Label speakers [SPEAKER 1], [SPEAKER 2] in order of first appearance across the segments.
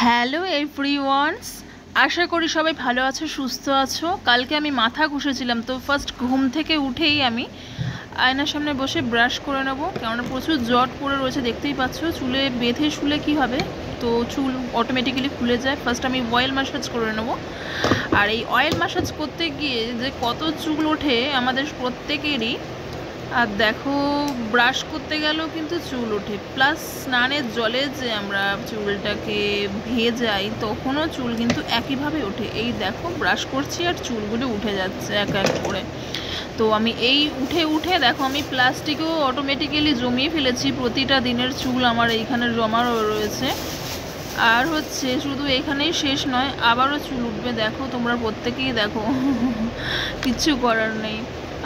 [SPEAKER 1] Hello everyone's, আশা করি সবাই ভালো আছো, সুস্থ আছো। কালকে আমি মাথা ঘষেছিলাম, তো ফার্স্ট ঘুম থেকে উঠেই আমি আয়নার সামনে বসে ব্রাশ করে নেবো, কেননা প্রচুর জট পড়ে রয়েছে, দেখতেই পাচ্ছ। চুলে বেঁধে শুলে কি হবে, তো চুল অটোমেটিক্যালি খুলে যায়। ফার্স্ট আমি অয়েল ম্যাসাজ করে নেবো। আর এই অয়েল ম্যাসাজ করতে গিয়ে যে কত চুল ওঠে আমাদের প্রত্যেকেরই। আর দেখো, ব্রাশ করতে গেলেও কিন্তু চুল ওঠে, প্লাস স্নানের জলে যে আমরা চুলটাকে ভেজাই তখনও চুল কিন্তু একইভাবে ওঠে। এই দেখো, ব্রাশ করছি আর চুলগুলো উঠে যাচ্ছে এক এক করে। তো আমি এই উঠে উঠে দেখো, আমি প্লাস্টিকও অটোমেটিক্যালি জমিয়ে ফেলেছি। প্রতিটা দিনের চুল আমার এইখানে জমা রয়েছে। আর হচ্ছে শুধু এখানেই শেষ নয়, আবারও চুল উঠবে। দেখো তোমরা প্রত্যেকেই দেখো, কিচ্ছু করার নেই।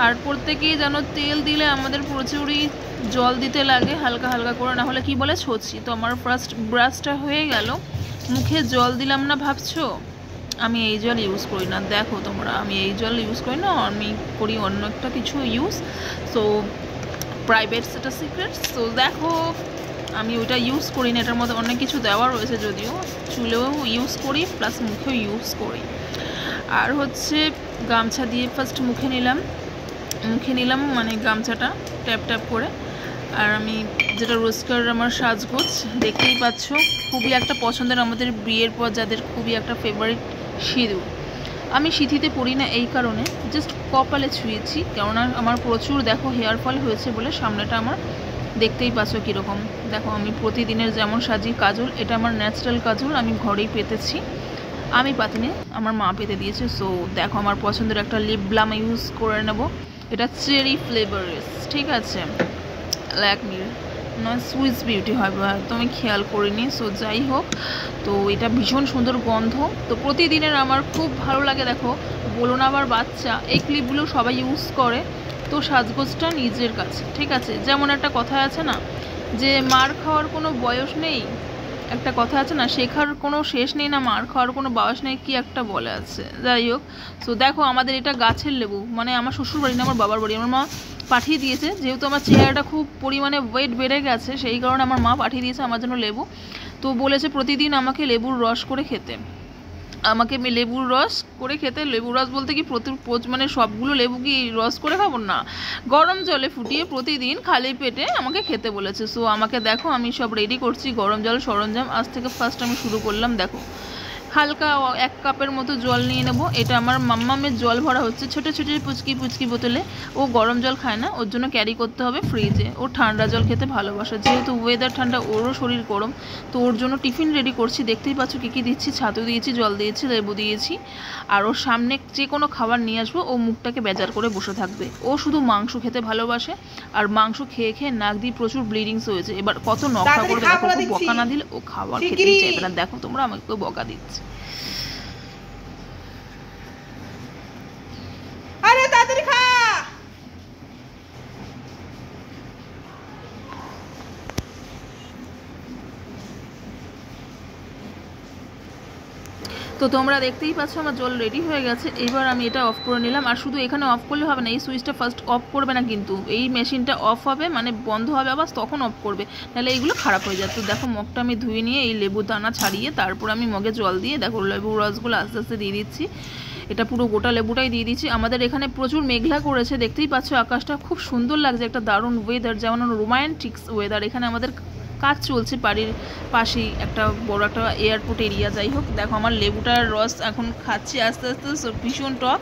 [SPEAKER 1] আর প্রত্যেকেই যেন তেল দিলে আমাদের প্রচুরই জল দিতে লাগে হালকা হালকা করে, না হলে কি বলে ছচি। তো আমার ফার্স্ট ব্রাশটা হয়ে গেল, মুখে জল দিলাম না ভাবছো, আমি এই জল ইউজ করি না। দেখো তোমরা, আমি এই জল ইউজ করি না, আমি করি অন্য একটা কিছু ইউজ। সো প্রাইভেট, সেটা সিক্রেট। সো দেখো, আমি ওইটা ইউজ করি না, এটার মধ্যে অনেক কিছু দেওয়া রয়েছে, যদিও চুলেও ইউজ করি প্লাস মুখেও ইউজ করি। আর হচ্ছে গামছা দিয়ে ফার্স্ট মুখে নিলাম মানে গামছাটা ট্যাপ ট্যাপ করে। আর আমি যেটা রোজকার আমার সাজগোজ, দেখতেই পাচ্ছ, খুবই একটা পছন্দের, আমাদের বিয়ের পর যাদের খুবই একটা ফেভারিট সিঁদুর। আমি সিঁথিতে পরি না এই কারণে, জাস্ট কপালে ছুঁয়েছি, কেননা আমার প্রচুর দেখো হেয়ার ফল হয়েছে বলে সামনেটা আমার দেখতেই পাচ্ছ কীরকম। দেখো, আমি প্রতিদিনের যেমন সাজি, কাজল এটা আমার ন্যাচারাল কাজল, আমি ঘরেই পেতেছি, আমি পাতিনি, আমার মা পেতে দিয়েছে। সো দেখো, আমার পছন্দের একটা লিপ বাম ইউজ করে নেব, এটা চেরি ফ্লেভারের, ঠিক আছে, ল্যাকমির নয়, সুইস বিউটি হবে, হয়তো আমি খেয়াল করিনি। সো যাই হোক, তো এটা ভীষণ সুন্দর গন্ধ, তো প্রতিদিনের আমার খুব ভালো লাগে। দেখো, বলো না আবার বাচ্চা, এই ক্লিপগুলো সবাই ইউজ করে, তো সাজগোজটা নিজের কাছে, ঠিক আছে। যেমন একটা কথা আছে না, যে মার খাওয়ার কোনো বয়স নেই, একটা কথা আছে না, শেখার কোনো শেষ নেই, না মার খাওয়ার কোনো বয়স নেই, কি একটা বলে আছে। যাই হোক, সো দেখো, আমাদের এটা গাছের লেবু, মানে আমার শ্বশুর বাড়ি না, আমার বাবার বাড়ি, আমার মা পাঠিয়ে দিয়েছে। যেহেতু আমার চেহারাটা খুব পরিমাণে ওয়েট বেড়ে গেছে, সেই কারণে আমার মা পাঠিয়ে দিয়েছে আমার জন্য লেবু। তো বলেছে প্রতিদিন আমাকে লেবুর রস করে খেতে, লেবুর রস করে খেতে। লেবুর রস বলতে কি মানে সবগুলো লেবু কি রস করে খাবো না, গরম জলে ফুটিয়ে প্রতিদিন খালি পেটে আমাকে খেতে বলেছে। সো আমাকে দেখো, আমি সব রেডি করছি, গরম জল সরঞ্জাম আজ থেকে ফার্স্ট আমি শুরু করলাম। দেখো, হালকা 1 কাপের মতো জল নিয়ে নেব। এটা আমার মাম্মামের জল ভরা হচ্ছে ছোটো ছোটো পুচকি বোতলে। ও গরম জল খায় না, ওর জন্য ক্যারি করতে হবে ফ্রিজে। ও ঠান্ডা জল খেতে ভালোবাসে, যেহেতু ওয়েদার ঠান্ডা, ওরও শরীর গরম। তো ওর জন্য টিফিন রেডি করছি, দেখতেই পাচ্ছ কী কী দিচ্ছি, ছাতু দিয়েছি, জল দিয়েছি, লেবু দিয়েছি। আর ওর সামনে যে কোনো খাবার নিয়ে আসবো, ও মুখটাকে বেজার করে বসে থাকবে। ও শুধু মাংস খেতে ভালোবাসে, আর মাংস খেয়ে খেয়ে নাক দিয়ে প্রচুর ব্লিডিংস হয়েছে। এবার কত নখা করবে দেখো, বকা না দিলে ও খাবার খেতেই চাইবে না। দেখো তোমরা, আমাকে বকা দিচ্ছে। তো তোমরা দেখতেই পাচ্ছ আমার জল রেডি হয়ে গেছে। এবার আমি এটা অফ করে নিলাম। আর শুধু এখানে অফ করলে হবে না, এই সুইচটা ফার্স্ট অফ করবে না, কিন্তু এই মেশিনটা অফ হবে মানে বন্ধ হবে আবার, তখন অফ করবে, নাহলে এইগুলো খারাপ হয়ে যায়। তো দেখো, মগটা আমি ধুয়ে নিয়ে এই লেবু দানা ছাড়িয়ে তারপর আমি মগে জল দিয়ে দেখো লেবুর রসগুলো আস্তে আস্তে দিয়ে দিচ্ছি। এটা পুরো গোটা লেবুটাই দিয়ে দিচ্ছি। আমাদের এখানে প্রচুর মেঘলা করেছে, দেখতেই পাচ্ছ আকাশটা খুব সুন্দর লাগছে, একটা দারুণ ওয়েদার, যেমন রোমান্টিক ওয়েদার। এখানে আমাদের কাজ চলছে, বাড়ির পাশেই একটা বড় একটা এয়ারপোর্ট এরিয়া। যাই হোক, দেখো আমার লেবুটার রস এখন খাচ্ছি আস্তে আস্তে, ভীষণ টক।